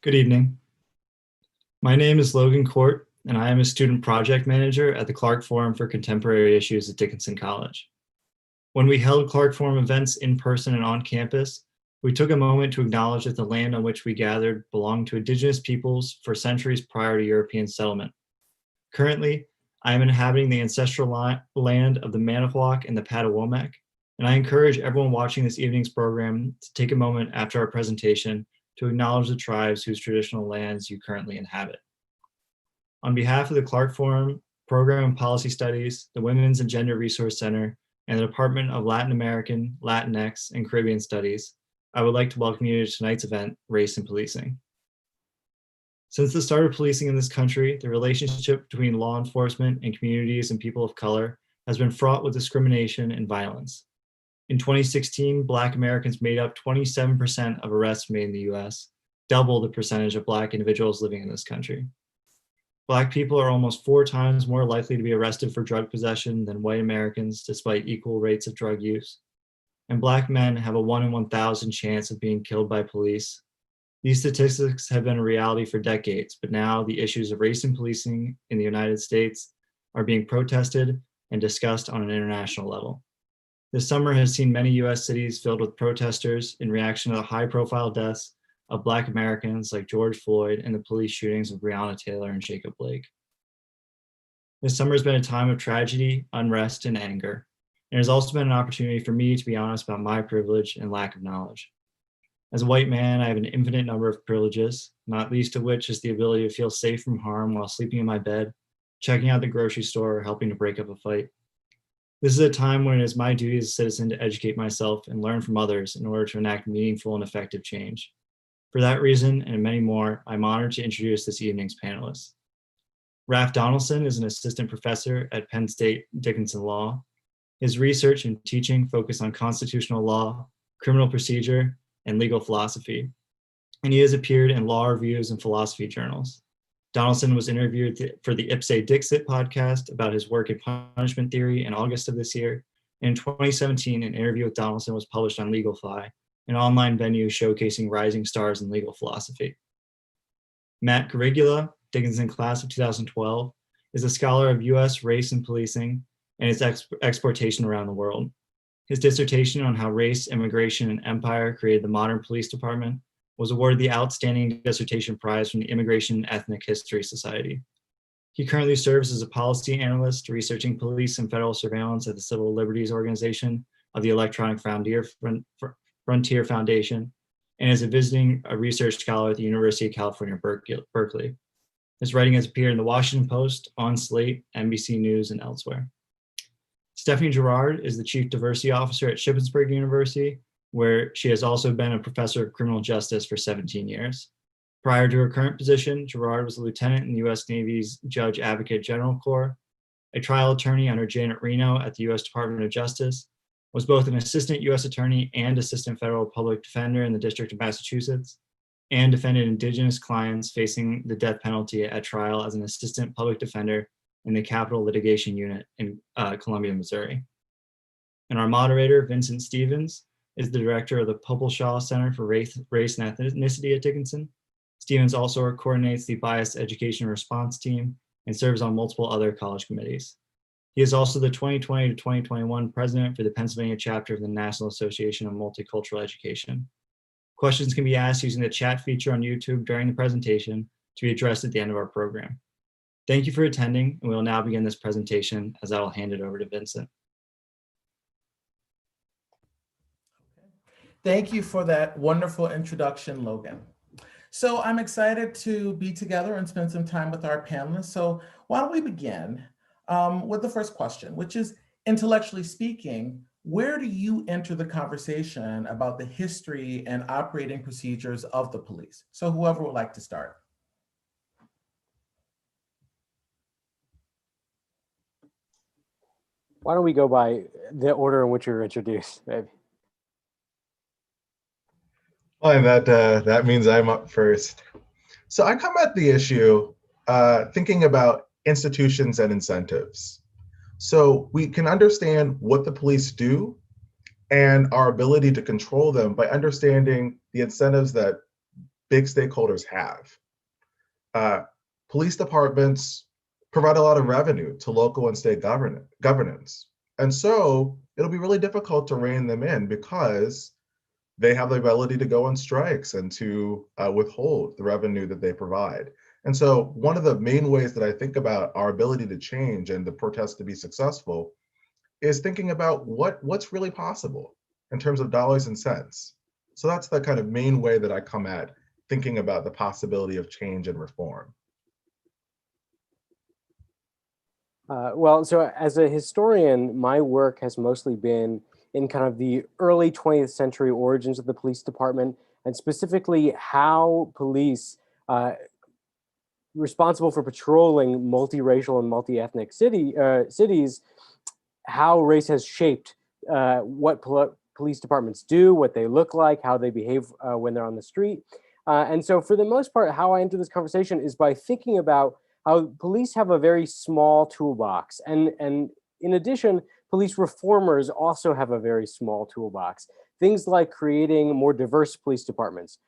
Good evening. My name is Logan Court, and I am a student project manager at the Clark Forum for Contemporary Issues at Dickinson College. When we held Clark Forum events in person and on campus, we took a moment to acknowledge that the land on which we gathered belonged to indigenous peoples for centuries prior to European settlement. Currently, I am inhabiting the ancestral land of the Manahoac and the Patawomack, and I encourage everyone watching this evening's program to take a moment after our presentation to acknowledge the tribes whose traditional lands you currently inhabit. On behalf of the Clark Forum, Program and Policy Studies, the Women's and Gender Resource Center, and the Department of Latin American, Latinx, and Caribbean Studies, I would like to welcome you to tonight's event, Race and Policing. Since the start of policing in this country, the relationship between law enforcement and communities and people of color has been fraught with discrimination and violence. In 2016, Black Americans made up 27% of arrests made in the US, double the percentage of Black individuals living in this country. Black people are almost 4 times more likely to be arrested for drug possession than white Americans, despite equal rates of drug use. And Black men have a 1 in 1,000 chance of being killed by police. These statistics have been a reality for decades, but now the issues of race and policing in the United States are being protested and discussed on an international level. This summer has seen many US cities filled with protesters in reaction to the high-profile deaths of Black Americans like George Floyd and the police shootings of Breonna Taylor and Jacob Blake. This summer has been a time of tragedy, unrest, and anger. And it has also been an opportunity for me to be honest about my privilege and lack of knowledge. As a white man, I have an infinite number of privileges, not least of which is the ability to feel safe from harm while sleeping in my bed, checking out the grocery store, or helping to break up a fight. This is a time when it is my duty as a citizen to educate myself and learn from others in order to enact meaningful and effective change. For that reason, and many more, I'm honored to introduce this evening's panelists. Raff Donelson is an assistant professor at Penn State Dickinson Law. His research and teaching focus on constitutional law, criminal procedure, and legal philosophy, and he has appeared in law reviews and philosophy journals. Donelson was interviewed for the Ipse Dixit podcast about his work in punishment theory in August of this year. In 2017, an interview with Donelson was published on LegalFly, an online venue showcasing rising stars in legal philosophy. Matt Guariglia, Dickinson class of 2012, is a scholar of US race and policing and its exportation around the world. His dissertation on how race, immigration, and empire created the modern police department was awarded the Outstanding Dissertation Prize from the Immigration and Ethnic History Society. He currently serves as a policy analyst researching police and federal surveillance at the Civil Liberties Organization of the Electronic Frontier Foundation, and is a visiting research scholar at the University of California, Berkeley. His writing has appeared in the Washington Post, on Slate, NBC News, and elsewhere. Stephanie Jirard is the Chief Diversity Officer at Shippensburg University, where she has also been a professor of criminal justice for 17 years. Prior to her current position, Jirard was a lieutenant in the US Navy's Judge Advocate General Corps, a trial attorney under Janet Reno at the US Department of Justice, was both an assistant US attorney and assistant federal public defender in the District of Massachusetts, and defended indigenous clients facing the death penalty at trial as an assistant public defender in the Capital Litigation Unit in Columbia, Missouri. And our moderator, Vincent Stevens, is the director of the Poppleshaw Center for Race and Ethnicity at Dickinson. Stevens also coordinates the Bias Education Response Team and serves on multiple other college committees. He is also the 2020 to 2021 president for the Pennsylvania chapter of the National Association of Multicultural Education. Questions can be asked using the chat feature on YouTube during the presentation to be addressed at the end of our program. Thank you for attending, and we will now begin this presentation as I will hand it over to Vincent. Thank you for that wonderful introduction, Logan. So I'm excited to be together and spend some time with our panelists. So why don't we begin with the first question, which is, intellectually speaking, where do you enter the conversation about the history and operating procedures of the police? So whoever would like to start. Why don't we go by the order in which you're introduced, maybe? Well, and that means I'm up first. So I come at the issue thinking about institutions and incentives. So we can understand what the police do and our ability to control them by understanding the incentives that big stakeholders have. Police departments provide a lot of revenue to local and state governance. And so it'll be really difficult to rein them in because they have the ability to go on strikes and to withhold the revenue that they provide. And so one of the main ways that I think about our ability to change and the protests to be successful is thinking about what's really possible in terms of dollars and cents. So that's the kind of main way that I come at thinking about the possibility of change and reform. Well, so as a historian, my work has mostly been in kind of the early 20th century origins of the police department, and specifically how police responsible for patrolling multiracial and multi-ethnic cities, how race has shaped what police departments do, what they look like, how they behave when they're on the street. And so for the most part, how I enter this conversation is by thinking about how police have a very small toolbox. And in addition, police reformers also have a very small toolbox. Things like creating more diverse police departments,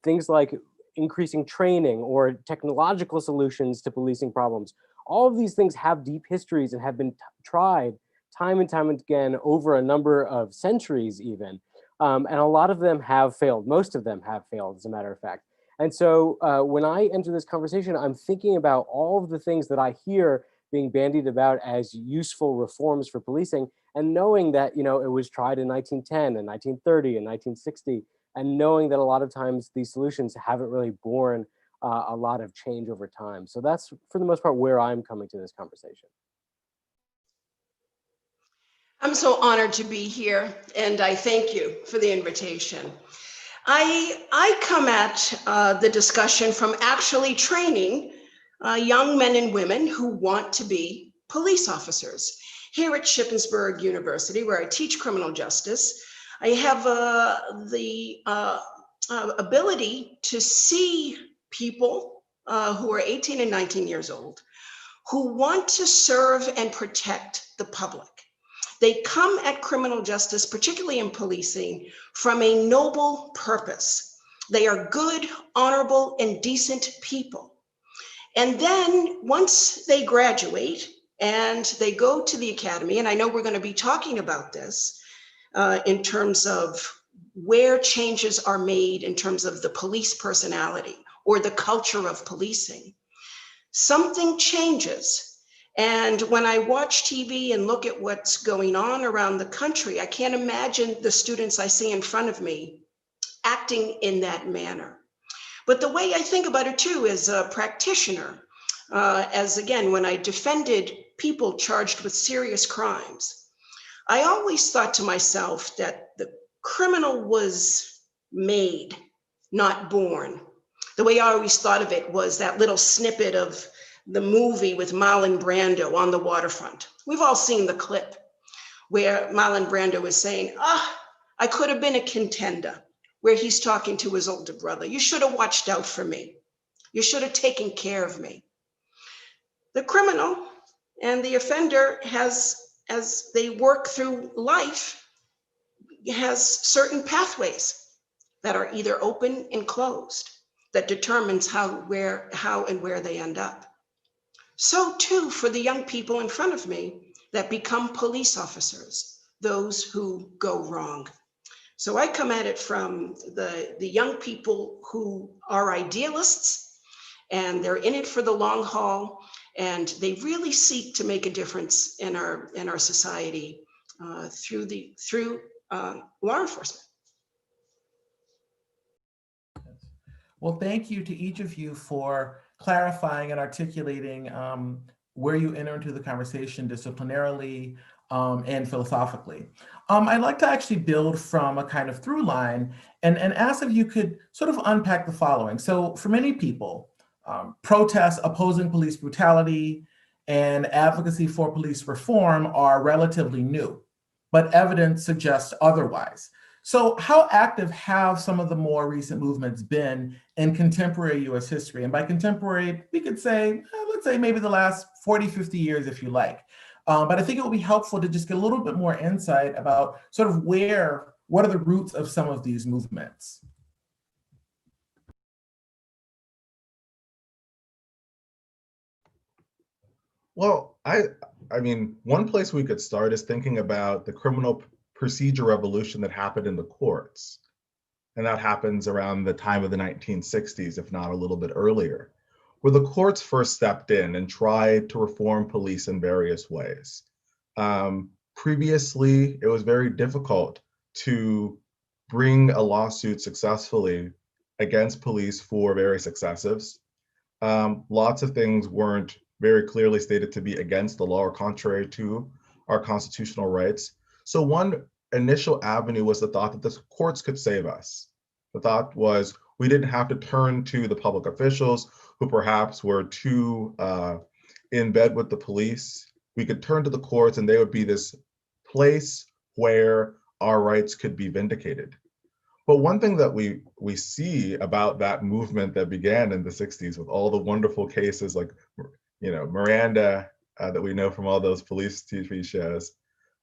things like increasing training or technological solutions to policing problems. All of these things have deep histories and have been tried time and time again over a number of centuries even. And a lot of them have failed. Most of them have failed, as a matter of fact. And so when I enter this conversation, I'm thinking about all of the things that I hear being bandied about as useful reforms for policing, and knowing that, you know, it was tried in 1910 and 1930 and 1960, and knowing that a lot of times these solutions haven't really borne a lot of change over time. So that's, for the most part, where I'm coming to this conversation. I'm so honored to be here, and I thank you for the invitation. I come at the discussion from actually training young men and women who want to be police officers. Here at Shippensburg University, where I teach criminal justice, I have the ability to see people who are 18 and 19 years old who want to serve and protect the public. They come at criminal justice, particularly in policing, from a noble purpose. They are good, honorable, and decent people. And then once they graduate and they go to the academy, and I know we're going to be talking about this in terms of where changes are made in terms of the police personality or the culture of policing, something changes. And when I watch TV and look at what's going on around the country, I can't imagine the students I see in front of me acting in that manner. But the way I think about it too, as a practitioner, as again, when I defended people charged with serious crimes, I always thought to myself that the criminal was made, not born. The way I always thought of it was that little snippet of the movie with Marlon Brando on the waterfront. We've all seen the clip where Marlon Brando is saying, I could have been a contender, where he's talking to his older brother. You should have watched out for me. You should have taken care of me. The criminal and the offender has, as they work through life, has certain pathways that are either open and closed that determines how and where they end up. So too for the young people in front of me that become police officers, those who go wrong. So I come at it from the young people who are idealists, and they're in it for the long haul, and they really seek to make a difference in our society through law enforcement. Well, thank you to each of you for clarifying and articulating where you enter into the conversation disciplinarily and philosophically. I'd like to actually build from a kind of through line and ask if you could sort of unpack the following. So for many people, protests opposing police brutality and advocacy for police reform are relatively new, but evidence suggests otherwise. So how active have some of the more recent movements been in contemporary US history? And by contemporary, we could say, let's say maybe the last 40, 50 years, if you like. But I think it would be helpful to just get a little bit more insight about sort of what are the roots of some of these movements? Well, I mean, one place we could start is thinking about the criminal procedure revolution that happened in the courts. And that happens around the time of the 1960s, if not a little bit earlier, where the courts first stepped in and tried to reform police in various ways. Previously, it was very difficult to bring a lawsuit successfully against police for various excessives. Lots of things weren't very clearly stated to be against the law or contrary to our constitutional rights. So one initial avenue was the thought that the courts could save us. The thought was we didn't have to turn to the public officials who perhaps were too in bed with the police. We could turn to the courts and they would be this place where our rights could be vindicated. But one thing that we see about that movement that began in the 60s with all the wonderful cases like, Miranda that we know from all those police TV shows.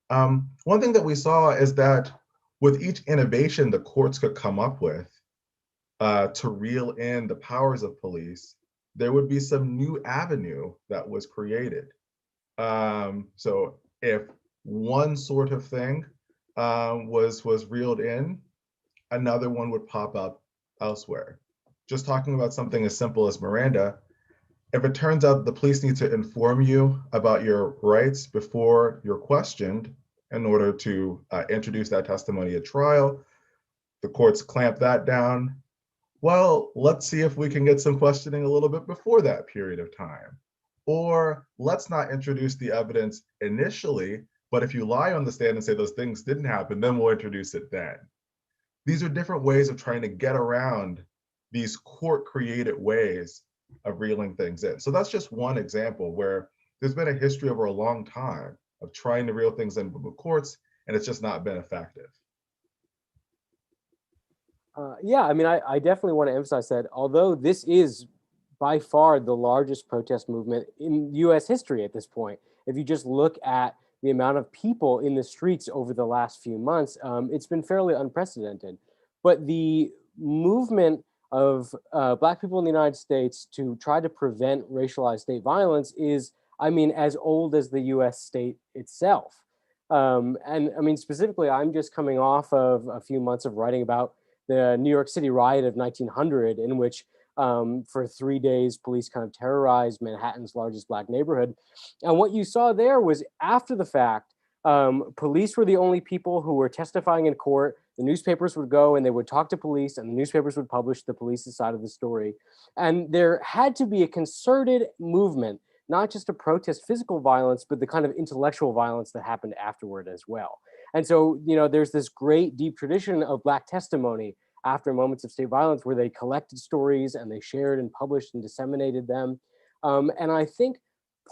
One thing that we saw is that with each innovation the courts could come up with to reel in the powers of police, there would be some new avenue that was created. So if one sort of thing was reeled in, another one would pop up elsewhere. Just talking about something as simple as Miranda, if it turns out the police need to inform you about your rights before you're questioned in order to introduce that testimony at trial, the courts clamp that down. Well, let's see if we can get some questioning a little bit before that period of time. Or let's not introduce the evidence initially, but if you lie on the stand and say those things didn't happen, then we'll introduce it then. These are different ways of trying to get around these court-created ways of reeling things in. So that's just one example where there's been a history over a long time of trying to reel things in with the courts, and it's just not been effective. Yeah, I mean, I definitely want to emphasize that although this is by far the largest protest movement in US history at this point, if you just look at the amount of people in the streets over the last few months, it's been fairly unprecedented. But the movement of Black people in the United States to try to prevent racialized state violence is, I mean, as old as the US state itself. And I mean, specifically, I'm just coming off of a few months of writing about the New York City riot of 1900, in which for 3 days, police kind of terrorized Manhattan's largest Black neighborhood. And what you saw there was after the fact, police were the only people who were testifying in court. The newspapers would go and they would talk to police, and the newspapers would publish the police's side of the story. And there had to be a concerted movement, not just to protest physical violence, but the kind of intellectual violence that happened afterward as well. And so, there's this great deep tradition of Black testimony after moments of state violence where they collected stories and they shared and published and disseminated them. And I think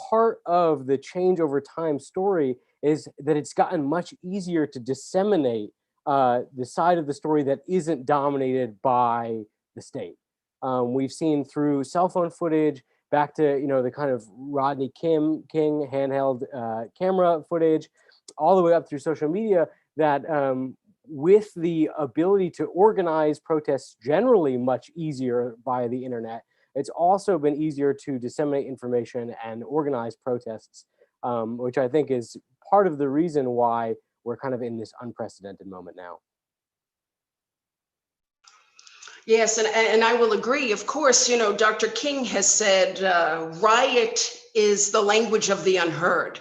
part of the change over time story is that it's gotten much easier to disseminate the side of the story that isn't dominated by the state. We've seen through cell phone footage back to the kind of Rodney King handheld camera footage, all the way up through social media, that with the ability to organize protests generally much easier via the internet, it's also been easier to disseminate information and organize protests, which I think is part of the reason why we're kind of in this unprecedented moment now. Yes, and I will agree. Of course, Dr. King has said riot is the language of the unheard.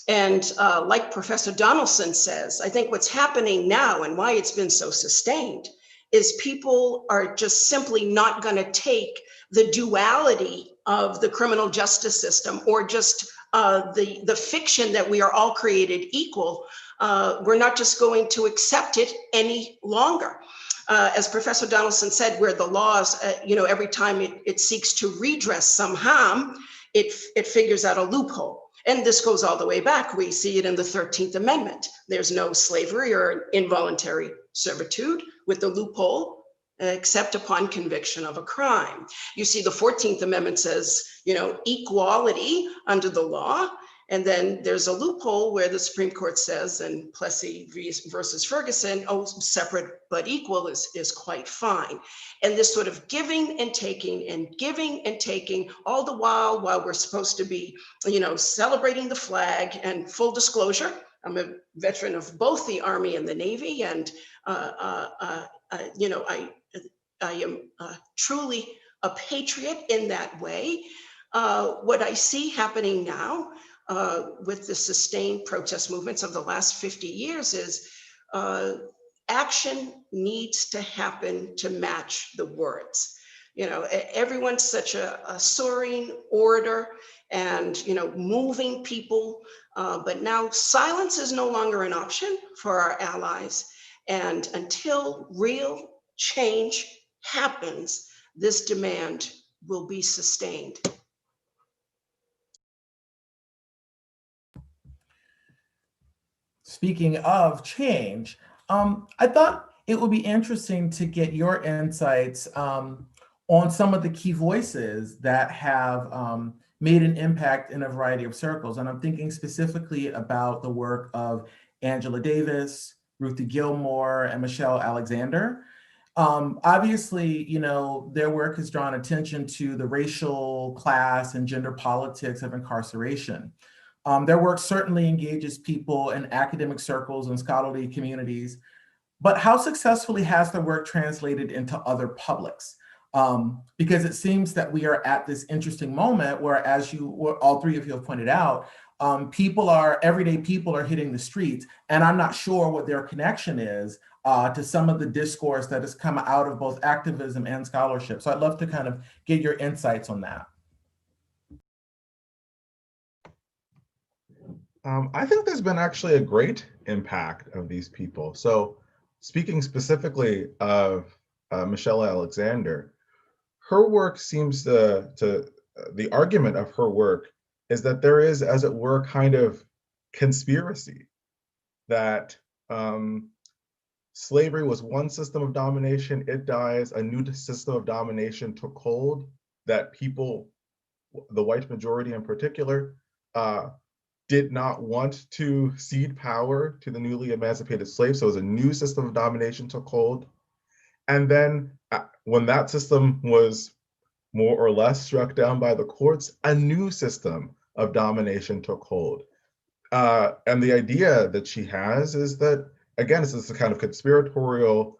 And like Professor Donelson says, I think what's happening now and why it's been so sustained is people are just simply not going to take the duality of the criminal justice system or just the fiction that we are all created equal. We're not just going to accept it any longer. As Professor Donelson said, where the laws, every time it seeks to redress some harm, it figures out a loophole. And this goes all the way back. We see it in the 13th Amendment. There's no slavery or involuntary servitude with the loophole, except upon conviction of a crime. You see the 14th Amendment says, equality under the law. And then there's a loophole where the Supreme Court says, and Plessy versus Ferguson, oh, separate but equal is quite fine. And this sort of giving and taking, all the while we're supposed to be, celebrating the flag. And full disclosure, I'm a veteran of both the Army and the Navy, and I am truly a patriot in that way. What I see happening now with the sustained protest movements of the last 50 years is action needs to happen to match the words. Everyone's such a soaring orator and, moving people, but now silence is no longer an option for our allies. And until real change happens, this demand will be sustained. Speaking of change, I thought it would be interesting to get your insights on some of the key voices that have made an impact in a variety of circles. And I'm thinking specifically about the work of Angela Davis, Ruthie Gilmore, and Michelle Alexander. Obviously, their work has drawn attention to the racial, class, and gender politics of incarceration. Their work certainly engages people in academic circles and scholarly communities, but how successfully has their work translated into other publics? Because it seems that we are at this interesting moment where, as all three of you have pointed out, everyday people are hitting the streets, and I'm not sure what their connection is to some of the discourse that has come out of both activism and scholarship. So I'd love to kind of get your insights on that. I think there's been actually a great impact of these people. So speaking specifically of Michelle Alexander, her work seems the argument of her work is that there is, as it were, kind of conspiracy that slavery was one system of domination, it dies, a new system of domination took hold, that people, the white majority in particular, did not want to cede power to the newly emancipated slaves. So it was a new system of domination took hold. And then when that system was more or less struck down by the courts, a new system of domination took hold. And the idea that she has is that, again, it's this kind of conspiratorial,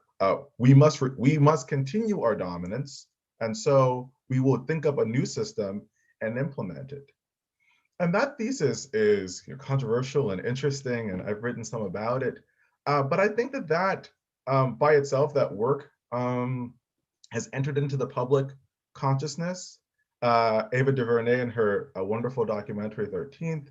we must continue our dominance. And so we will think up a new system and implement it. And that thesis is controversial and interesting, and I've written some about it. But I think that by itself, that work has entered into the public consciousness. Ava DuVernay in her wonderful documentary 13th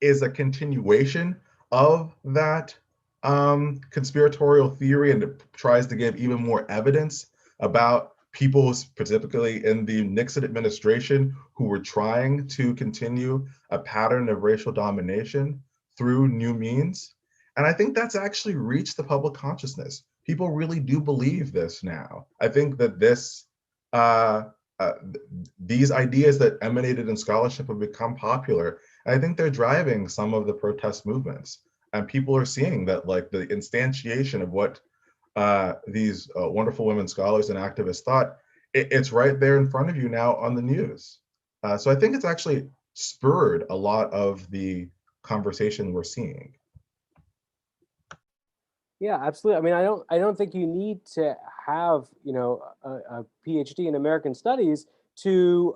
is a continuation of that conspiratorial theory, and it tries to give even more evidence about people, specifically in the Nixon administration, who were trying to continue a pattern of racial domination through new means. And I think that's actually reached the public consciousness. People really do believe this now. I think that these ideas that emanated in scholarship have become popular. And I think they're driving some of the protest movements. And people are seeing that, like, the instantiation of what these wonderful women scholars and activists thought, it's right there in front of you now on the news. So I think it's actually spurred a lot of the conversation we're seeing. Yeah, absolutely. I mean, I don't think you need to have, a PhD in American Studies to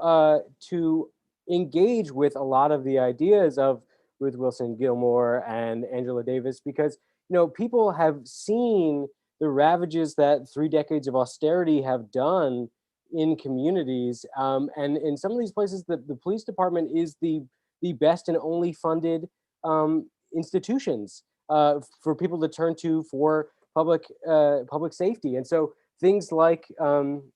engage with a lot of the ideas of Ruth Wilson Gilmore and Angela Davis, because people have seen the ravages that 3 decades of austerity have done in communities, and in some of these places, the police department is the best and only funded institutions for people to turn to for public safety. And so things like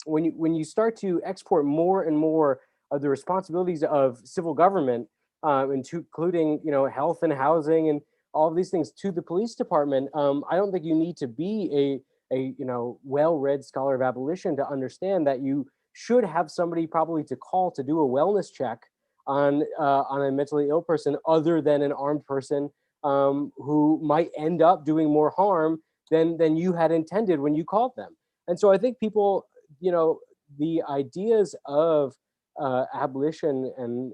when you start to export more and more of the responsibilities of civil government, including health and housing and all of these things to the police department, I don't think you need to be a well-read scholar of abolition to understand that you should have somebody probably to call to do a wellness check on a mentally ill person other than an armed person who might end up doing more harm than you had intended when you called them. And so I think people, the ideas of abolition and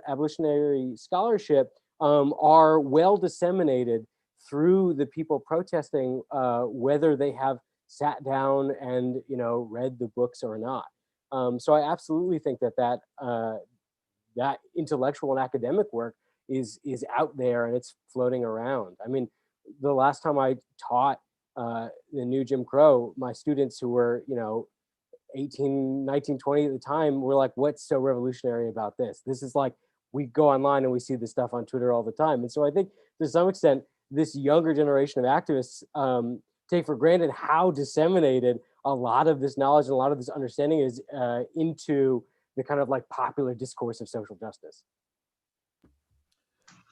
abolitionary scholarship are well disseminated through the people protesting, whether they have sat down and read the books or not. So I absolutely think that that intellectual and academic work is out there and it's floating around. I mean, the last time I taught the new Jim Crow, my students who were 18, 19, 20 at the time were like, what's so revolutionary about this? This is like, we go online and we see this stuff on Twitter all the time. And so I think to some extent, this younger generation of activists take for granted how disseminated a lot of this knowledge and a lot of this understanding is into the kind of like popular discourse of social justice.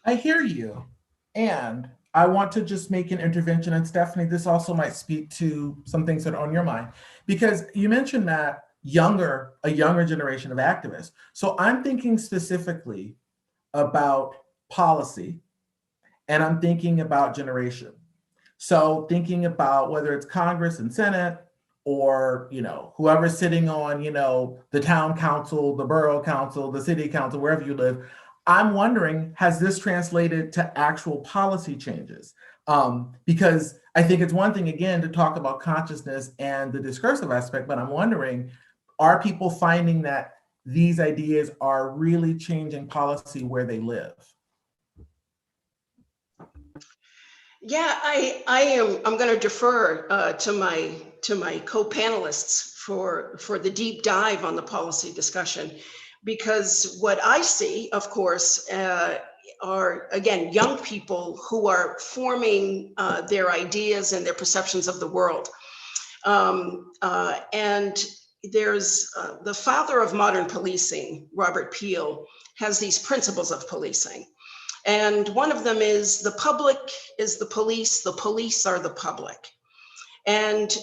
I hear you. And I want to just make an intervention. And Stephanie, this also might speak to some things that are on your mind, because you mentioned that a younger generation of activists. So I'm thinking specifically about policy, and I'm thinking about generation. So thinking about whether it's Congress and Senate, or whoever's sitting on the town council, the borough council, the city council, wherever you live, I'm wondering, has this translated to actual policy changes? Because I think it's one thing, again, to talk about consciousness and the discursive aspect, but I'm wondering, are people finding that these ideas are really changing policy where they live? Yeah, I'm going to defer to my co-panelists for the deep dive on the policy discussion, because what I see, of course, are, again, young people who are forming their ideas and their perceptions of the world. And there's the father of modern policing, Robert Peel, has these principles of policing. And one of them is the public is the police are the public. And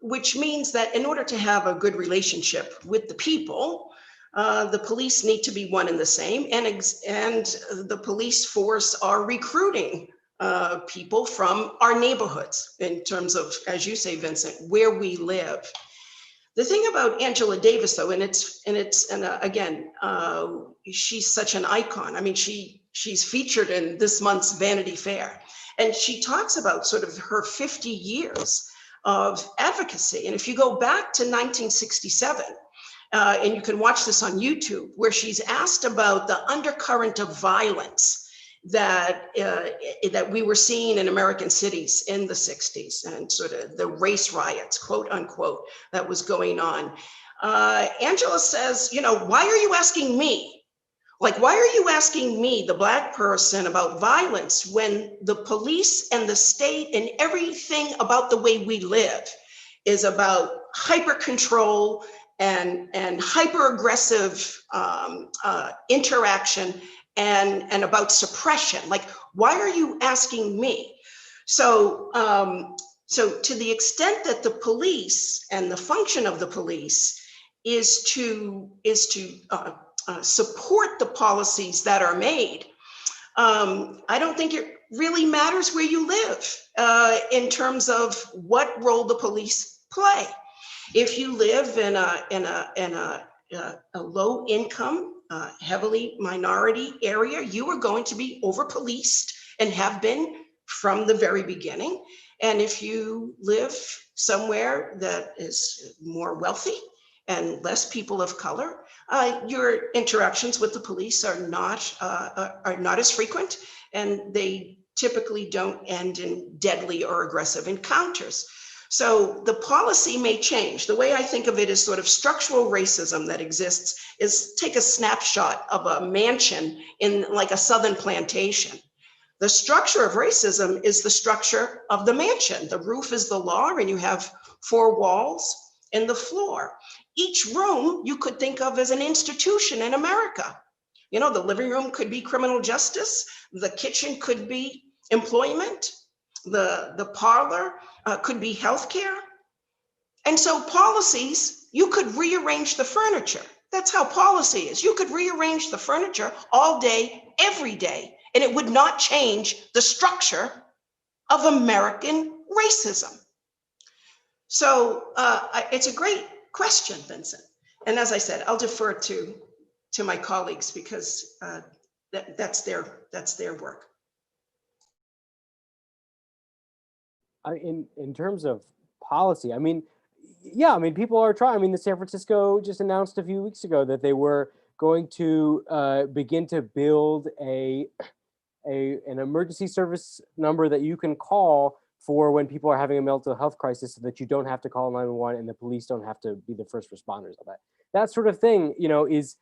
which means that in order to have a good relationship with the people, the police need to be one and the same. And the police force are recruiting people from our neighborhoods in terms of, as you say, Vincent, where we live. The thing about Angela Davis, though, again, she's such an icon. I mean, she's featured in this month's Vanity Fair, and she talks about sort of her 50 years of advocacy. And if you go back to 1967, and you can watch this on YouTube, where she's asked about the undercurrent of violence that we were seeing in American cities in the 60s, and sort of the race riots, quote unquote, that was going on. Angela says, why are you asking me? Like, why are you asking me, the Black person, about violence when the police and the state and everything about the way we live is about hyper control and hyper aggressive interaction and about suppression? Like, why are you asking me? So to the extent that the police and the function of the police is to support the policies that are made, I don't think it really matters where you live in terms of what role the police play. If you live in a low income, heavily minority area, you are going to be over policed and have been from the very beginning. And if you live somewhere that is more wealthy and less people of color, your interactions with the police are not as frequent, and they typically don't end in deadly or aggressive encounters. So the policy may change. The way I think of it is sort of structural racism that exists is, take a snapshot of a mansion in like a southern plantation. The structure of racism is the structure of the mansion. The roof is the law, and you have 4 walls and the floor. Each room you could think of as an institution in America. The living room could be criminal justice. The kitchen could be employment. The parlor could be healthcare. And so policies, you could rearrange the furniture. That's how policy is. You could rearrange the furniture all day, every day, and it would not change the structure of American racism. So it's a great question, Vincent. And as I said, I'll defer to my colleagues because that's their work. In terms of policy, I mean, yeah, I mean, people are trying. I mean, the San Francisco just announced a few weeks ago that they were going to begin to build an emergency service number that you can call for when people are having a mental health crisis, so that you don't have to call 911 and the police don't have to be the first responders of that. That sort of thing, you know, is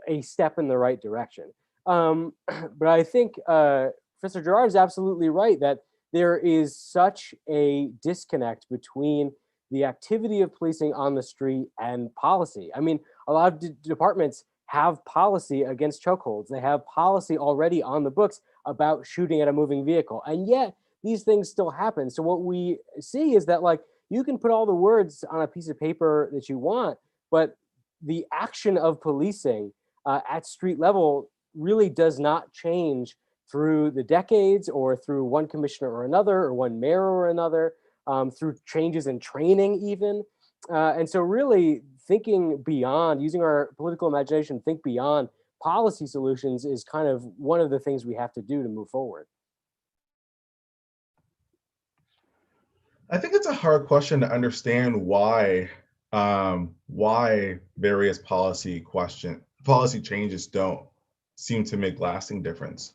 a step in the right direction. But I think Professor Jirard is absolutely right that there is such a disconnect between the activity of policing on the street and policy. I mean, a lot of departments have policy against chokeholds. They have policy already on the books about shooting at a moving vehicle. And yet these things still happen. So what we see is that, like, you can put all the words on a piece of paper that you want, but the action of policing at street level really does not change through the decades or through one commissioner or another or one mayor or another, through changes in training even. And so really thinking beyond, using our political imagination, think beyond policy solutions is kind of one of the things we have to do to move forward. I think it's a hard question to understand why various policy changes don't seem to make lasting difference.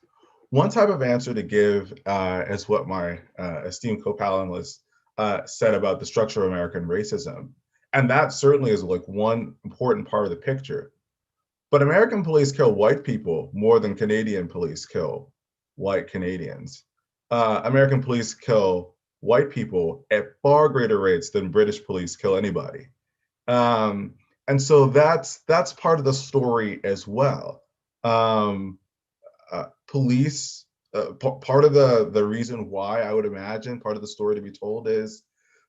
One type of answer to give is what my esteemed co-panelist said about the structure of American racism. And that certainly is like one important part of the picture. But American police kill white people more than Canadian police kill white Canadians. American police kill white people at far greater rates than British police kill anybody. And so that's part of the story as well. Police, part of the reason why, I would imagine, part of the story to be told is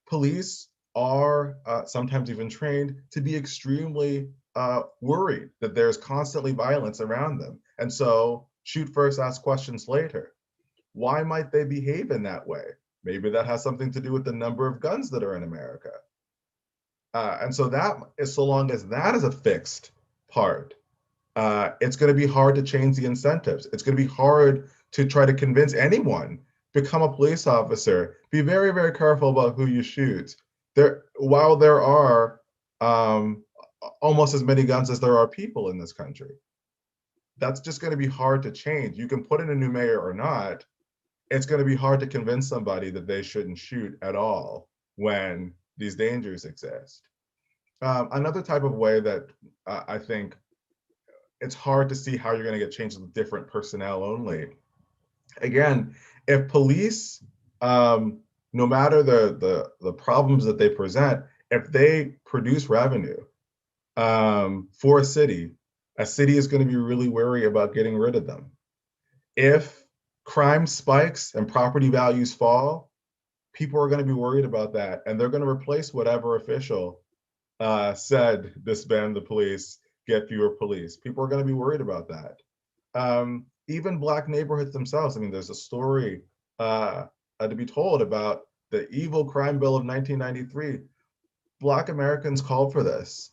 police are sometimes even trained to be extremely worried that there's constantly violence around them. And so shoot first, ask questions later. Why might they behave in that way? Maybe that has something to do with the number of guns that are in America. And so that is, so long as that is a fixed part, it's going to be hard to change the incentives. It's going to be hard to try to convince anyone, become a police officer, be very, very careful about who you shoot. While there are almost as many guns as there are people in this country, that's just going to be hard to change. You can put in a new mayor or not. It's going to be hard to convince somebody that they shouldn't shoot at all when these dangers exist. Another type of way that I think it's hard to see how you're going to get change with different personnel only. Again, if police, no matter the problems that they present, if they produce revenue for a city is going to be really wary about getting rid of them. If crime spikes and property values fall, people are going to be worried about that, and they're going to replace whatever official said disband the police, get fewer police. People are going to be worried about that. Even Black neighborhoods themselves. I mean, there's a story to be told about the evil crime bill of 1993. Black Americans called for this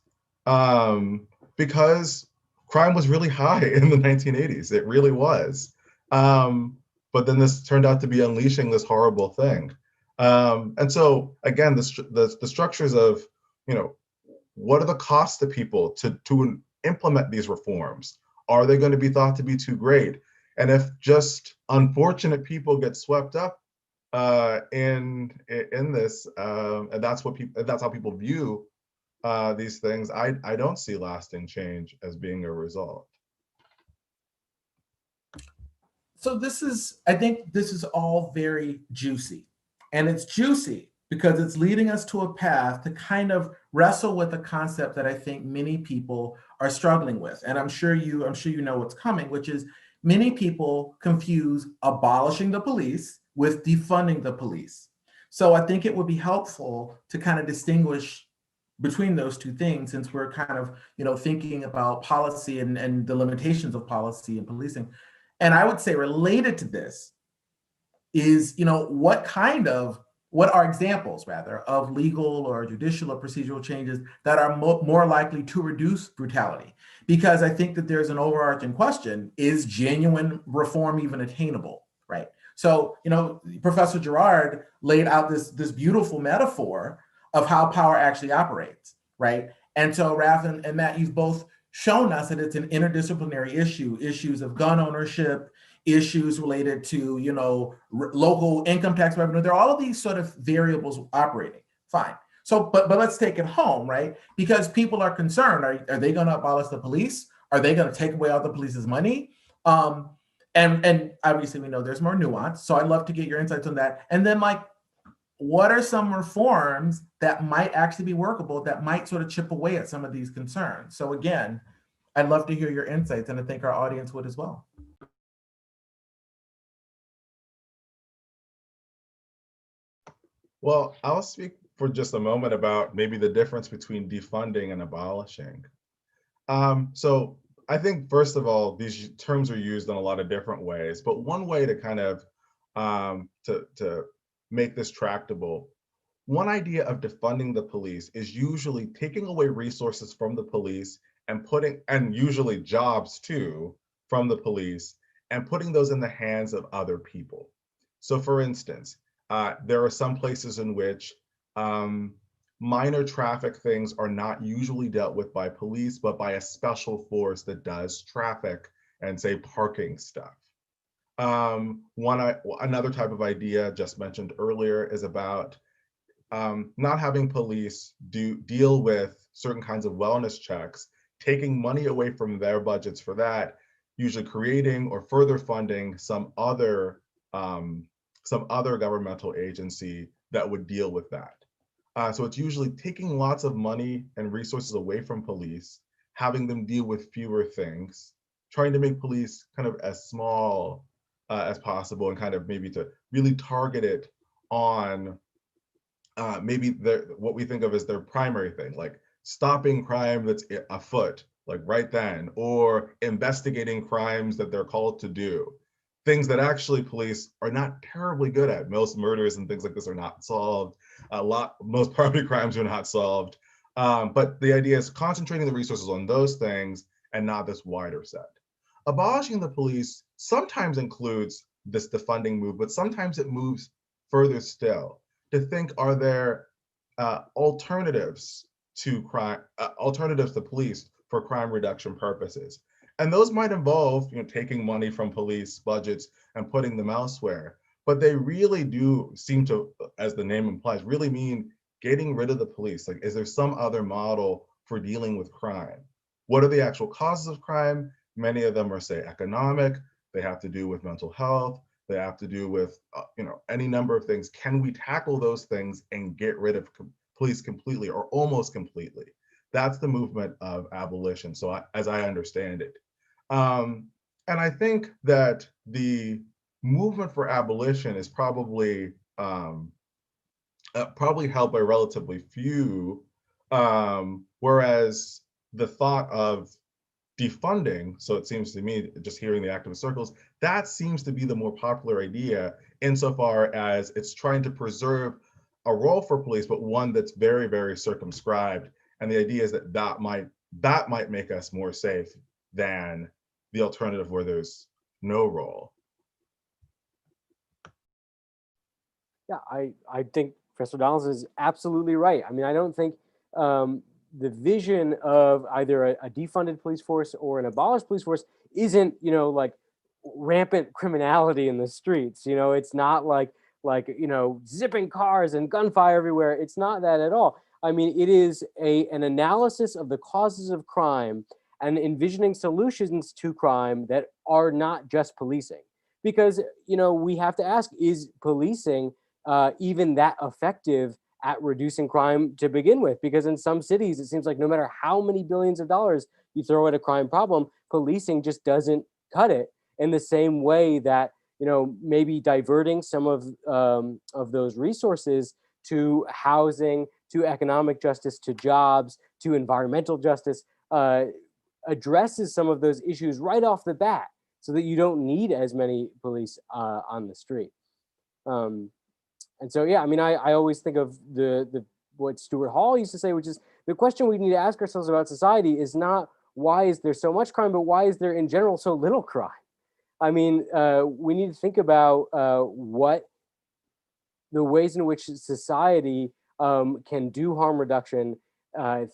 because crime was really high in the 1980s. It really was. But then this turned out to be unleashing this horrible thing. And so again, the structures of, you know, what are the costs to people to implement these reforms? Are they going to be thought to be too great? And if just unfortunate people get swept up in this, and that's how people view these things, I don't see lasting change as being a result. So I think this is all very juicy, and it's juicy because it's leading us to a path to kind of wrestle with a concept that I think many people are struggling with. And I'm sure you know what's coming, which is many people confuse abolishing the police with defunding the police. So I think it would be helpful to kind of distinguish between those two things, since we're kind of, thinking about policy and the limitations of policy and policing. And I would say related to this is, what are examples rather of legal or judicial or procedural changes that are more likely to reduce brutality? Because I think that there's an overarching question: is genuine reform even attainable, right? So, Professor Jirard laid out this beautiful metaphor of how power actually operates, right? And so Raff and Matt, you've both shown us that it's an interdisciplinary issue, issues of gun ownership, issues related to, local income tax revenue. There are all of these sort of variables operating. Fine. So, but let's take it home, right? Because people are concerned. Are they going to abolish the police? Are they going to take away all the police's money? And obviously we know there's more nuance. So I'd love to get your insights on that. And then, like, what are some reforms that might actually be workable, that might sort of chip away at some of these concerns? So again, I'd love to hear your insights, and I think our audience would as well. Well, I'll speak for just a moment about maybe the difference between defunding and abolishing. So I think, first of all, these terms are used in a lot of different ways, but one way to kind of to make this tractable, one idea of defunding the police is usually taking away resources from the police and usually jobs too, from the police, and putting those in the hands of other people. So for instance, there are some places in which minor traffic things are not usually dealt with by police, but by a special force that does traffic and, say, parking stuff. Another type of idea just mentioned earlier is about not having police deal with certain kinds of wellness checks, taking money away from their budgets for that, usually creating or further funding some other governmental agency that would deal with that. So it's usually taking lots of money and resources away from police, having them deal with fewer things, trying to make police kind of as small as possible, and kind of maybe to really target it on maybe what we think of as their primary thing, like stopping crime that's afoot, like right then, or investigating crimes that they're called to do. Things that actually police are not terribly good at. Most murders and things like this are not solved. Most property crimes are not solved. But the idea is concentrating the resources on those things and not this wider set. Abolishing the police sometimes includes this defunding move, but sometimes it moves further still to think, are there alternatives to crime, alternatives to police for crime reduction purposes? And those might involve, taking money from police budgets and putting them elsewhere. But they really do seem to, as the name implies, really mean getting rid of the police. Like, is there some other model for dealing with crime? What are the actual causes of crime? Many of them are, say, economic. They have to do with mental health. They have to do with, any number of things. Can we tackle those things and get rid of police completely or almost completely? That's the movement of abolition, as I understand it. And I think that the movement for abolition is probably held by relatively few, whereas the thought of defunding, so it seems to me, just hearing the activist circles, that seems to be the more popular idea, insofar as it's trying to preserve a role for police, but one that's very, very circumscribed. And the idea is that might make us more safe than the alternative where there's no role. Yeah, I think Professor Donelson is absolutely right. I mean, I don't think the vision of either a defunded police force or an abolished police force isn't, like rampant criminality in the streets. It's not like zipping cars and gunfire everywhere. It's not that at all. I mean, it is an analysis of the causes of crime and envisioning solutions to crime that are not just policing. Because, we have to ask, is policing even that effective at reducing crime to begin with? Because in some cities, it seems like no matter how many billions of dollars you throw at a crime problem, policing just doesn't cut it in the same way that, maybe diverting some of those resources to housing, to economic justice, to jobs, to environmental justice, addresses some of those issues right off the bat so that you don't need as many police on the street. And so, yeah, I mean, I always think of what Stuart Hall used to say, which is the question we need to ask ourselves about society is not why is there so much crime, but why is there in general so little crime? I mean, we need to think about what the ways in which society can do harm reduction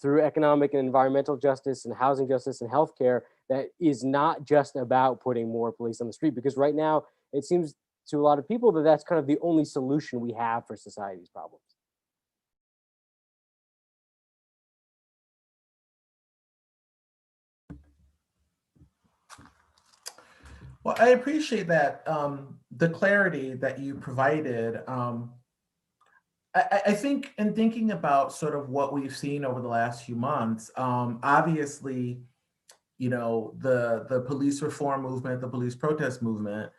through economic and environmental justice and housing justice and healthcare that is not just about putting more police on the street, because right now it seems to a lot of people that that's kind of the only solution we have for society's problems. Well, I appreciate that, the clarity that you provided. I think in thinking about sort of what we've seen over the last few months, obviously, you know, the police reform movement, the police protest movement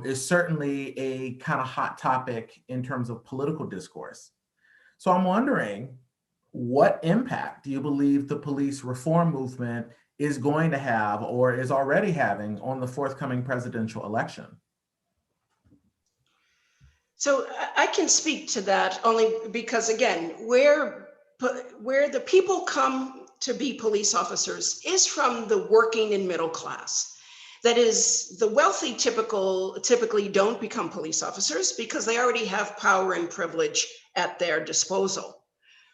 is certainly a kind of hot topic in terms of political discourse. So I'm wondering, what impact do you believe the police reform movement is going to have or is already having on the forthcoming presidential election? So I can speak to that only because, again, where the people come to be police officers is from the working and middle class. That is, the wealthy typically don't become police officers because they already have power and privilege at their disposal.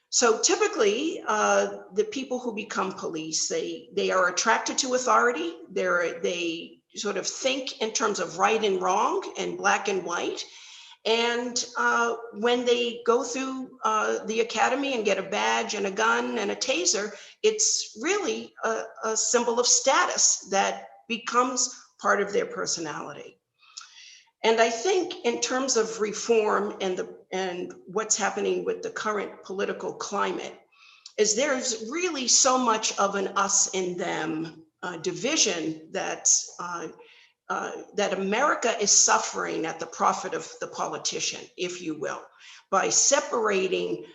So typically, the people who become police, they are attracted to authority. They sort of think in terms of right and wrong and black and white. And when they go through the academy and get a badge and a gun and a taser, it's really a symbol of status that becomes part of their personality. And I think in terms of reform and what's happening with the current political climate, is there's really so much of an us and them division that America is suffering at the profit of the politician, if you will, by separating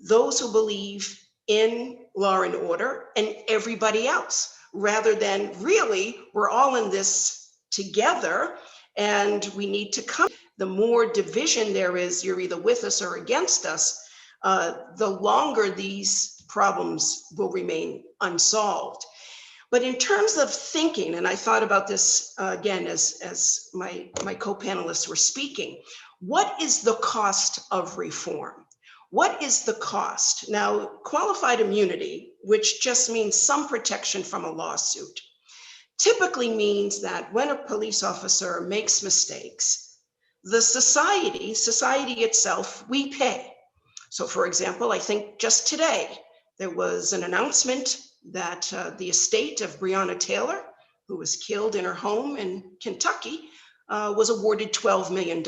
those who believe in law and order and everybody else, rather than really, we're all in this together and we need to come. The more division there is, you're either with us or against us, the longer these problems will remain unsolved. But in terms of thinking, and I thought about this again as my co-panelists were speaking, what is the cost of reform? What is the cost? Now, qualified immunity, which just means some protection from a lawsuit, typically means that when a police officer makes mistakes, the society itself, we pay. So for example, I think just today, there was an announcement that the estate of Breonna Taylor, who was killed in her home in Kentucky, was awarded $12 million.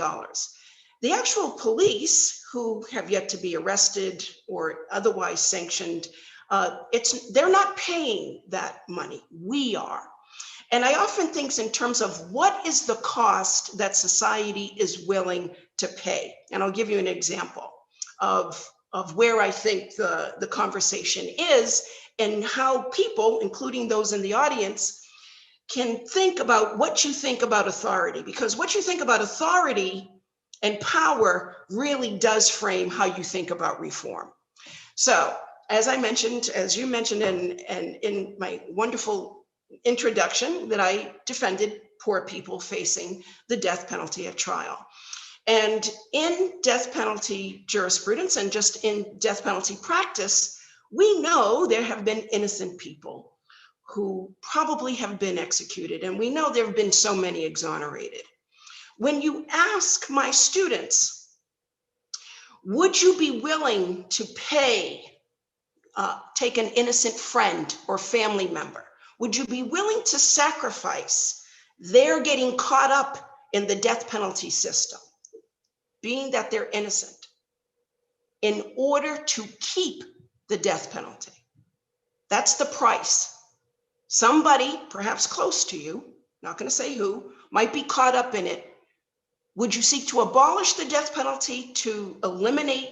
The actual police, who have yet to be arrested or otherwise sanctioned, they're not paying that money, we are. And I often think in terms of what is the cost that society is willing to pay. And I'll give you an example of where I think the conversation is and how people, including those in the audience, can think about what you think about authority, because what you think about authority and power really does frame how you think about reform. So as I mentioned, as you mentioned in my wonderful introduction, that I defended poor people facing the death penalty at trial. And in death penalty jurisprudence and just in death penalty practice, we know there have been innocent people who probably have been executed, and we know there have been so many exonerated. When you ask my students, would you be willing to take an innocent friend or family member? Would you be willing to sacrifice their getting caught up in the death penalty system, being that they're innocent, in order to keep the death penalty? That's the price. Somebody, perhaps close to you, not going to say who, might be caught up in it. Would you seek to abolish the death penalty to eliminate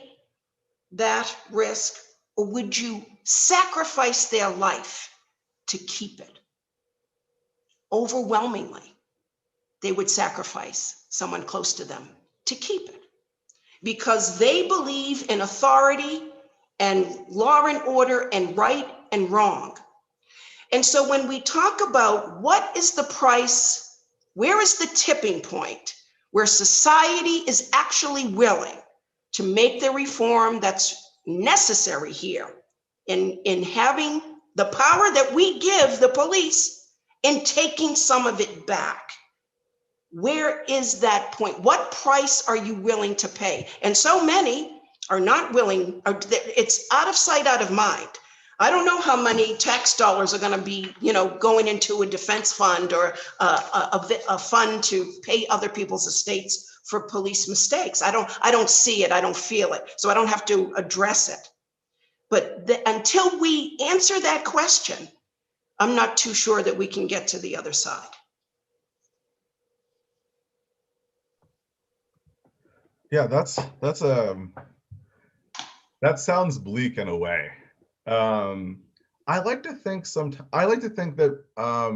that risk, or would you sacrifice their life to keep it? Overwhelmingly, they would sacrifice someone close to them to keep it because they believe in authority and law and order and right and wrong. And so when we talk about what is the price, where is the tipping point where society is actually willing to make the reform that's necessary here in having the power that we give the police and taking some of it back? Where is that point? What price are you willing to pay? And so many are not willing, it's out of sight, out of mind. I don't know how many tax dollars are going to be, going into a defense fund or a fund to pay other people's estates for police mistakes. I don't see it. I don't feel it. So I don't have to address it. But until we answer that question, I'm not too sure that we can get to the other side. Yeah, that sounds bleak in a way. I like to think that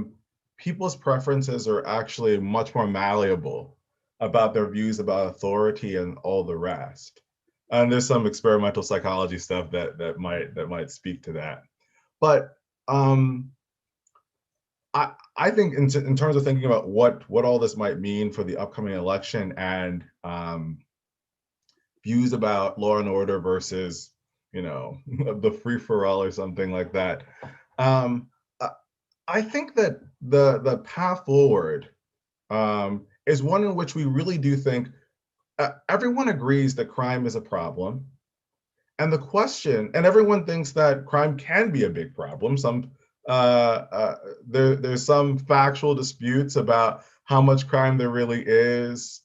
people's preferences are actually much more malleable about their views about authority and all the rest. And there's some experimental psychology stuff that might speak to that. But I think in terms of thinking about what all this might mean for the upcoming election and views about law and order versus the free-for-all or something like that. I think that the path forward is one in which we really do think everyone agrees that crime is a problem. And the question, and everyone thinks that crime can be a big problem. There's some factual disputes about how much crime there really is.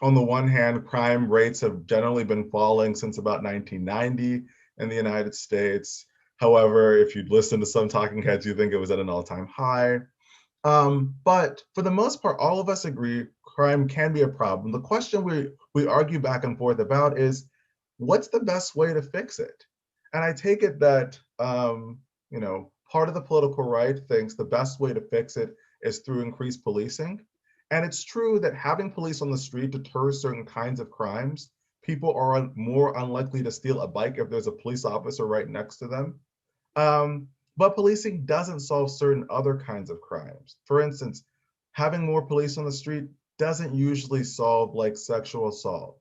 On the one hand, crime rates have generally been falling since about 1990 in the United States. However, if you'd listen to some talking heads, you think it was at an all-time high. But for the most part, all of us agree crime can be a problem. The question we argue back and forth about is, what's the best way to fix it? And I take it that part of the political right thinks the best way to fix it is through increased policing. And it's true that having police on the street deters certain kinds of crimes. People are more unlikely to steal a bike if there's a police officer right next to them. But policing doesn't solve certain other kinds of crimes. For instance, having more police on the street doesn't usually solve like sexual assault,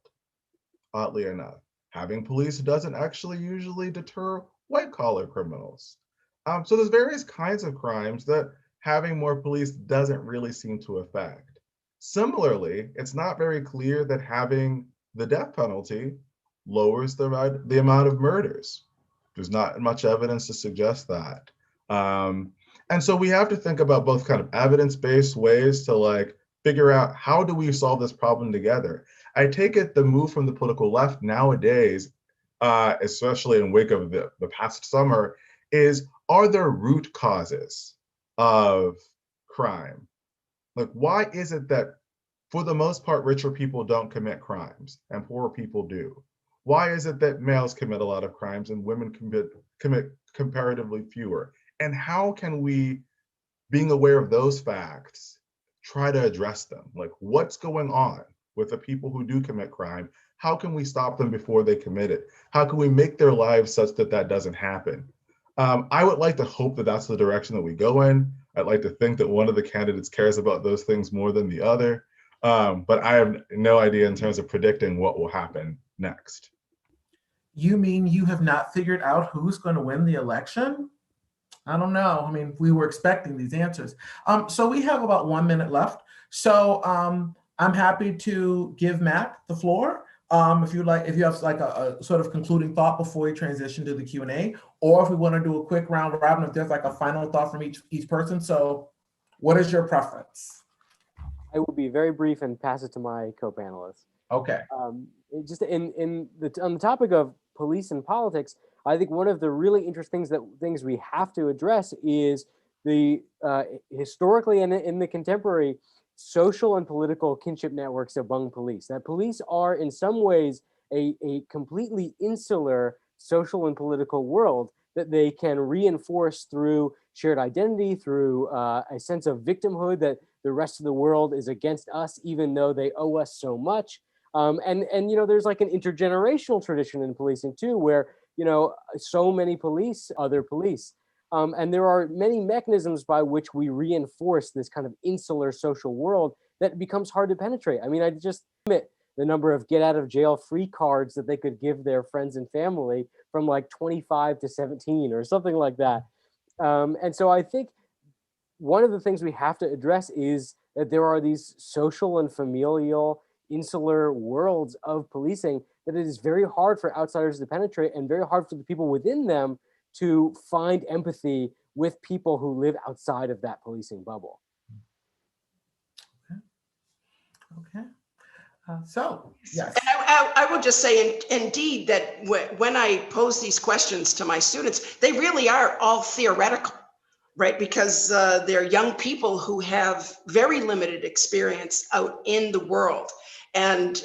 oddly enough. Having police doesn't actually usually deter white collar criminals. So there's various kinds of crimes that having more police doesn't really seem to affect. Similarly, it's not very clear that having the death penalty lowers the amount of murders. There's not much evidence to suggest that. And so we have to think about both kind of evidence-based ways to figure out how do we solve this problem together. I take it the move from the political left nowadays, especially in wake of the past summer, is, are there root causes of crime? Why is it that, for the most part, richer people don't commit crimes and poorer people do? Why is it that males commit a lot of crimes and women commit comparatively fewer? And how can we, being aware of those facts, try to address them? What's going on with the people who do commit crime? How can we stop them before they commit it? How can we make their lives such that that doesn't happen? I would like to hope that that's the direction that we go in. I'd like to think that one of the candidates cares about those things more than the other. But I have no idea in terms of predicting what will happen next. You mean you have not figured out who's going to win the election? I don't know. I mean, we were expecting these answers. So we have about 1 minute left. So I'm happy to give Matt the floor. If you have a sort of concluding thought before we transition to the Q&A, or if we want to do a quick round robin, if there's a final thought from each person. So what is your preference? I will be very brief and pass it to my co-panelists. Okay. Just on the topic of police and politics, I think one of the really interesting things we have to address is the historically and in the contemporary social and political kinship networks among police. That police are in some ways a completely insular social and political world that they can reinforce through shared identity, through a sense of victimhood that the rest of the world is against us, even though they owe us so much. And there's like an intergenerational tradition in policing too, where so many police, other police. And there are many mechanisms by which we reinforce this kind of insular social world that becomes hard to penetrate. I mean, I just limit the number of get out of jail free cards that they could give their friends and family from like 25 to 17 or something like that. And so I think one of the things we have to address is that there are these social and familial insular worlds of policing that it is very hard for outsiders to penetrate and very hard for the people within them to find empathy with people who live outside of that policing bubble. Okay. So, yes. And I will just say, indeed, that when I pose these questions to my students, they really are all theoretical, right? Because they're young people who have very limited experience out in the world. And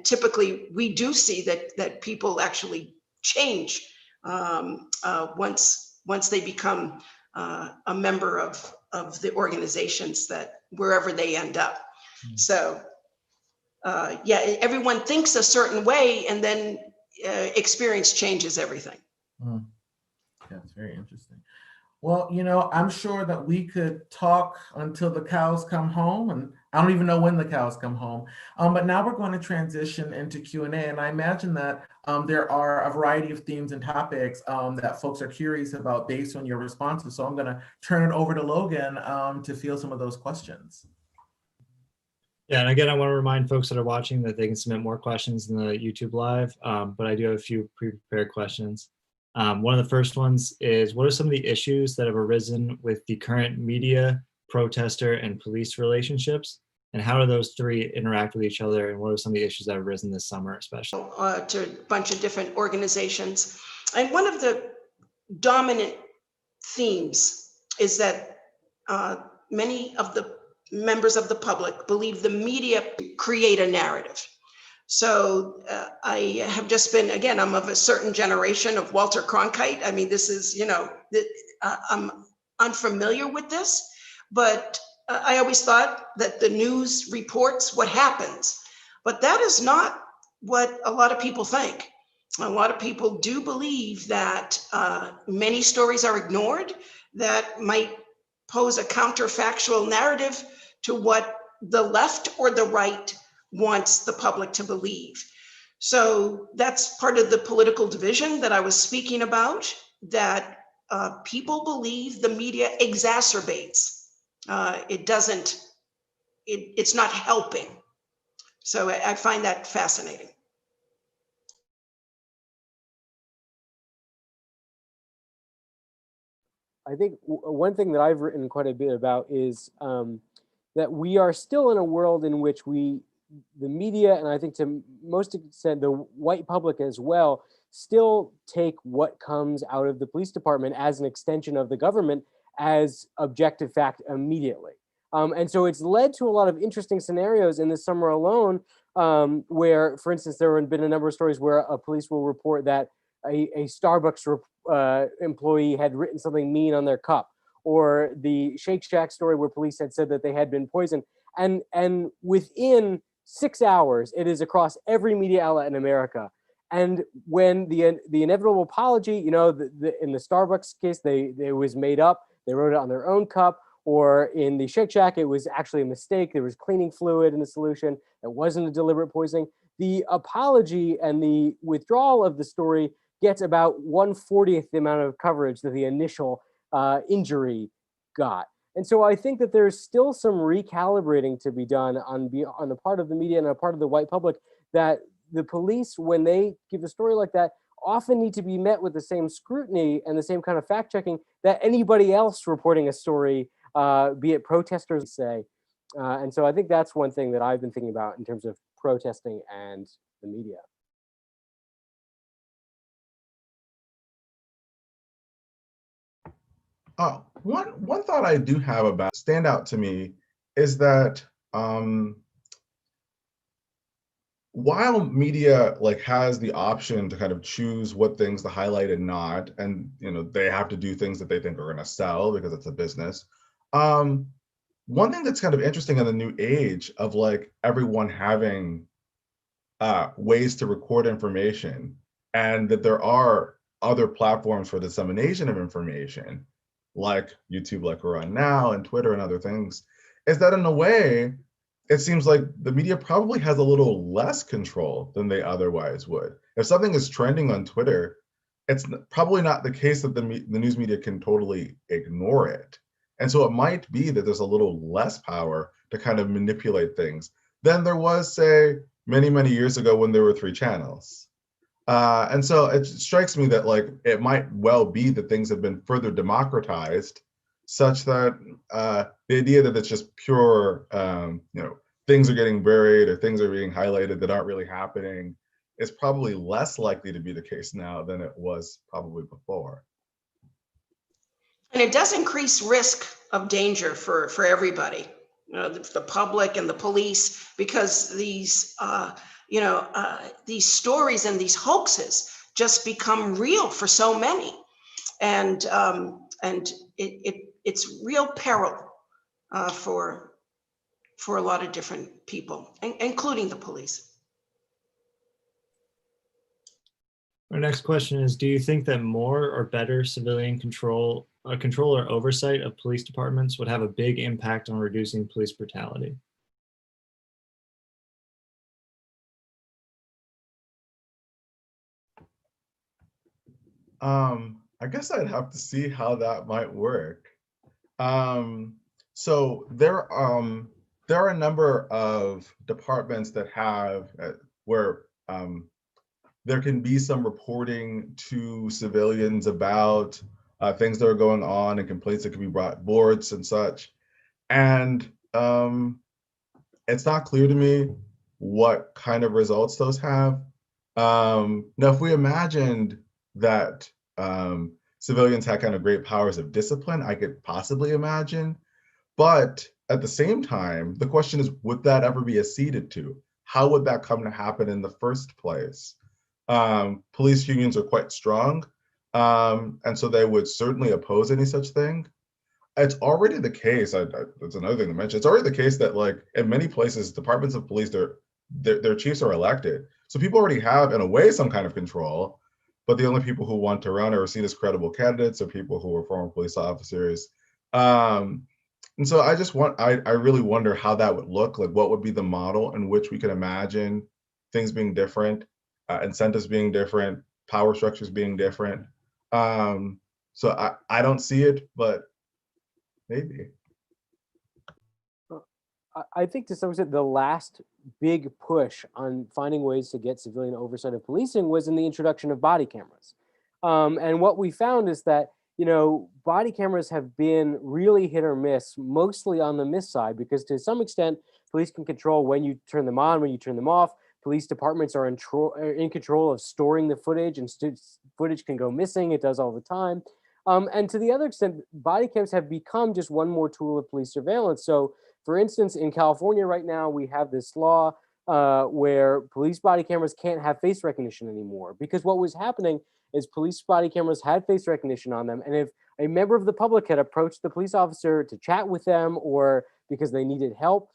typically we do see that people actually change once they become a member of the organizations that wherever they end up. So yeah, everyone thinks a certain way, and then experience changes everything. Yeah, it's very interesting. Well, I'm sure that we could talk until the cows come home, and I don't even know when the cows come home. But now we're going to transition into Q&A, and I imagine that there are a variety of themes and topics that folks are curious about based on your responses. So I'm going to turn it over to Logan to field some of those questions. Yeah, and again, I want to remind folks that are watching that they can submit more questions in the YouTube Live, but I do have a few pre-prepared questions. One of the first ones is, what are some of the issues that have arisen with the current media, protester, and police relationships? And how do those three interact with each other? And what are some of the issues that have arisen this summer, especially? To a bunch of different organizations. And one of the dominant themes is that many of the members of the public believe the media create a narrative. So I have just been, again, I'm of a certain generation of Walter Cronkite. I mean, this is, I'm unfamiliar with this, but I always thought that the news reports what happens, but that is not what a lot of people think. A lot of people do believe that many stories are ignored that might pose a counterfactual narrative to what the left or the right wants the public to believe. So that's part of the political division that I was speaking about, that people believe the media exacerbates. It's not helping. So I find that fascinating. I think one thing that I've written quite a bit about is that we are still in a world in which the media, and I think to most extent the white public as well, still take what comes out of the police department as an extension of the government as objective fact immediately. And so it's led to a lot of interesting scenarios in the summer alone, where, for instance, there have been a number of stories where a police will report that a Starbucks employee had written something mean on their cup, or the Shake Shack story where police had said that they had been poisoned. And within 6 hours, it is across every media outlet in America. And when the inevitable apology, in the Starbucks case, it was made up, they wrote it on their own cup, or in the Shake Shack, it was actually a mistake. There was cleaning fluid in the solution. It wasn't a deliberate poisoning. The apology and the withdrawal of the story gets about 1/40th the amount of coverage that the initial injury got. And so I think that there's still some recalibrating to be done on the part of the media and on the part of the white public, that the police, when they give a story like that, often need to be met with the same scrutiny and the same kind of fact checking that anybody else reporting a story, be it protesters, say. And so I think that's one thing that I've been thinking about in terms of protesting and the media. One thought I do have about stand out to me is that while media like has the option to kind of choose what things to highlight and not, and they have to do things that they think are going to sell because it's a business. One thing that's kind of interesting in the new age of like everyone having ways to record information, and that there are other platforms for dissemination of information, like YouTube, like we're on now, and Twitter and other things, is that in a way, it seems like the media probably has a little less control than they otherwise would. If something is trending on Twitter, it's probably not the case that the news media can totally ignore it. And so it might be that there's a little less power to kind of manipulate things than there was, say, many, many years ago when there were 3 channels. And so it strikes me that like it might well be that things have been further democratized, such that the idea that it's just pure, things are getting buried or things are being highlighted that aren't really happening is probably less likely to be the case now than it was probably before. And it does increase risk of danger for everybody, the public and the police, because these stories and these hoaxes just become real for so many, and it's real peril for a lot of different people, including the police. Our next question is, do you think that more or better civilian control or oversight of police departments would have a big impact on reducing police brutality? I guess I'd have to see how that might work. So there are a number of departments that have where there can be some reporting to civilians about things that are going on and complaints that can be brought boards and such. And it's not clear to me what kind of results those have. Now, if we imagined that civilians had kind of great powers of discipline, I could possibly imagine. But at the same time, the question is, would that ever be acceded to? How would that come to happen in the first place? Police unions are quite strong, and so they would certainly oppose any such thing. It's already the case, that's another thing to mention, it's already the case that like in many places, departments of police, their chiefs are elected. So people already have, in a way, some kind of control, but the only people who want to run are seen as credible candidates or people who are former police officers. And so I really wonder how that would look, like what would be the model in which we could imagine things being different, incentives being different, power structures being different. So I don't see it, but maybe. I think to some extent the last big push on finding ways to get civilian oversight of policing was in the introduction of body cameras. And what we found is that, body cameras have been really hit or miss, mostly on the miss side, because to some extent, police can control when you turn them on, when you turn them off. Police departments are in control of storing the footage, and footage can go missing. It does all the time. And to the other extent, body cams have become just one more tool of police surveillance. So, for instance, in California right now, we have this law where police body cameras can't have face recognition anymore, because what was happening is police body cameras had face recognition on them. And if a member of the public had approached the police officer to chat with them or because they needed help,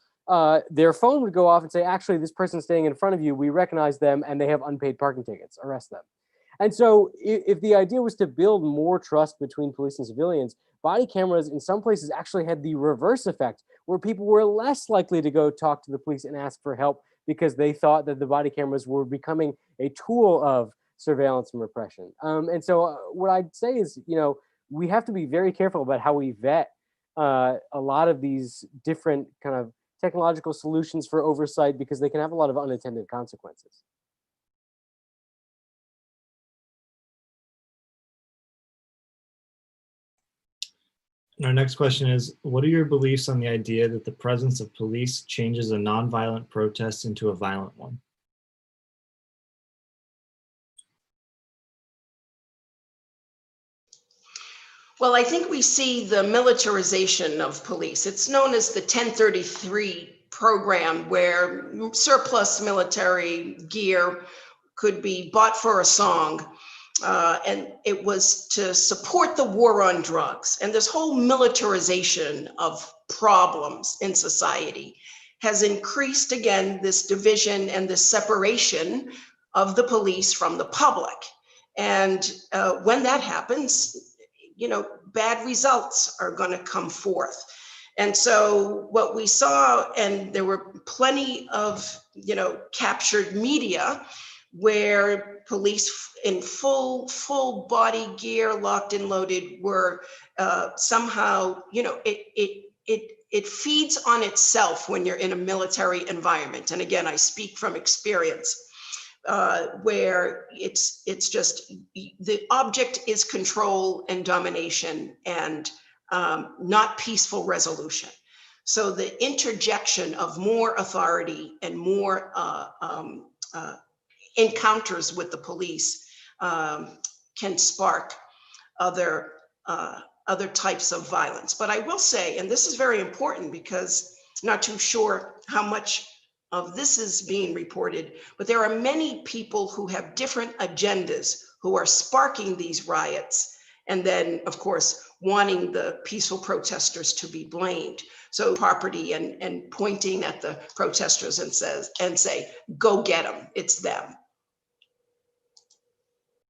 their phone would go off and say, actually, this person's staying in front of you, we recognize them and they have unpaid parking tickets, arrest them. And so if the idea was to build more trust between police and civilians, body cameras in some places actually had the reverse effect, where people were less likely to go talk to the police and ask for help because they thought that the body cameras were becoming a tool of surveillance and repression. And so what I'd say is, we have to be very careful about how we vet a lot of these different kind of technological solutions for oversight, because they can have a lot of unintended consequences. And our next question is, what are your beliefs on the idea that the presence of police changes a nonviolent protest into a violent one? Well, I think we see the militarization of police. It's known as the 1033 program where surplus military gear could be bought for a song. And it was to support the war on drugs. And this whole militarization of problems in society has increased, again, this division and this separation of the police from the public. And when that happens, bad results are going to come forth. And so what we saw, and there were plenty of, captured media where police in full body gear, locked and loaded, were somehow, it feeds on itself when you're in a military environment. And again, I speak from experience, where it's just the object is control and domination and not peaceful resolution. So the interjection of more authority and more encounters with the police can spark other types of violence. But I will say, and this is very important because I'm not too sure how much of this is being reported, but there are many people who have different agendas who are sparking these riots, and then, of course, wanting the peaceful protesters to be blamed. So property and pointing at the protesters and say, go get them, it's them.